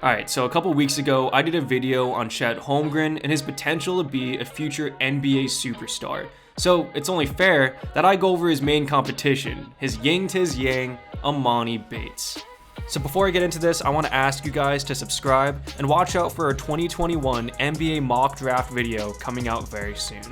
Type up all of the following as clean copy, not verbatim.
Alright, so a couple weeks ago, I did a video on Chet Holmgren and his potential to be a future NBA superstar. So it's only fair that I go over his main competition, his yin to his yang, Emoni Bates. So before I get into this, I want to ask you guys to subscribe and watch out for our 2021 NBA mock draft video coming out very soon.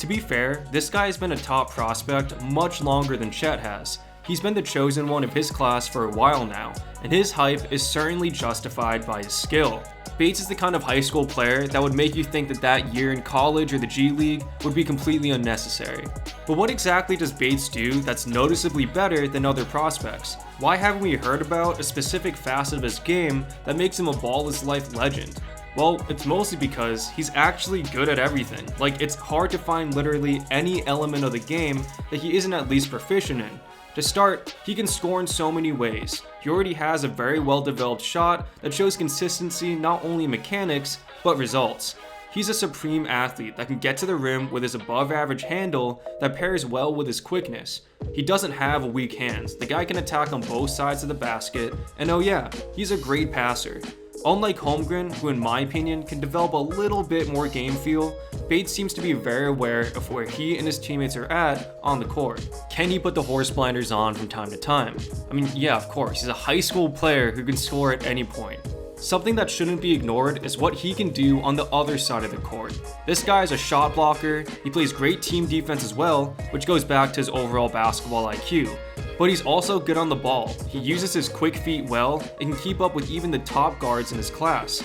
To be fair, this guy has been a top prospect much longer than Chet has. He's been the chosen one of his class for a while now, and his hype is certainly justified by his skill. Bates is the kind of high school player that would make you think that year in college or the G League would be completely unnecessary. But what exactly does Bates do that's noticeably better than other prospects? Why haven't we heard about a specific facet of his game that makes him a ball-is-life legend? Well, it's mostly because he's actually good at everything. Like, it's hard to find literally any element of the game that he isn't at least proficient in. To start, he can score in so many ways. He already has a very well-developed shot that shows consistency not only in mechanics, but results. He's a supreme athlete that can get to the rim with his above-average handle that pairs well with his quickness. He doesn't have weak hands. The guy can attack on both sides of the basket, and oh yeah, he's a great passer. Unlike Holmgren, who in my opinion can develop a little bit more game feel, Bates seems to be very aware of where he and his teammates are at on the court. Can he put the horse blinders on from time to time? I mean, yeah, of course, he's a high school player who can score at any point. Something that shouldn't be ignored is what he can do on the other side of the court. This guy is a shot blocker, he plays great team defense as well, which goes back to his overall basketball IQ. But he's also good on the ball. He uses his quick feet well and can keep up with even the top guards in his class.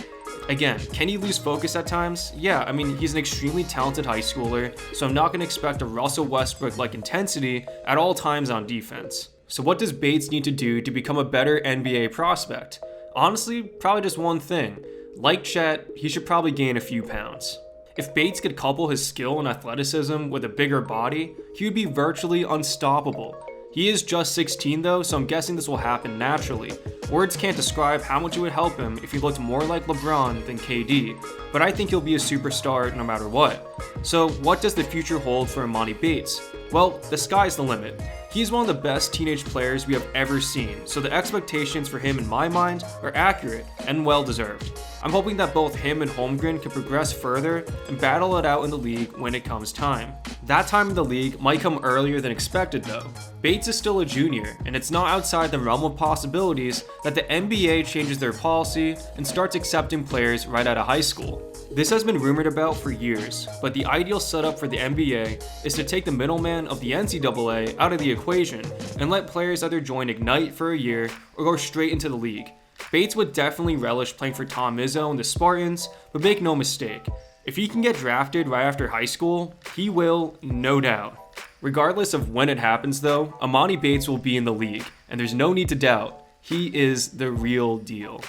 Again, can he lose focus at times? Yeah, I mean, he's an extremely talented high schooler, so I'm not going to expect a Russell Westbrook-like intensity at all times on defense. So what does Bates need to do to become a better NBA prospect? Honestly, probably just one thing. Like Chet, he should probably gain a few pounds. If Bates could couple his skill and athleticism with a bigger body, he would be virtually unstoppable. He is just 16 though, so I'm guessing this will happen naturally. Words can't describe how much it would help him if he looked more like LeBron than KD, but I think he'll be a superstar no matter what. So what does the future hold for Emoni Bates? Well, the sky's the limit. He's one of the best teenage players we have ever seen, so the expectations for him in my mind are accurate and well deserved. I'm hoping that both him and Holmgren can progress further and battle it out in the league when it comes time. That time in the league might come earlier than expected though. Bates is still a junior, and it's not outside the realm of possibilities that the NBA changes their policy and starts accepting players right out of high school. This has been rumored about for years, but the ideal setup for the NBA is to take the middleman of the NCAA out of the equation and let players either join Ignite for a year or go straight into the league. Bates would definitely relish playing for Tom Izzo and the Spartans, but make no mistake, if he can get drafted right after high school, he will, no doubt. Regardless of when it happens though, Emoni Bates will be in the league, and there's no need to doubt, he is the real deal.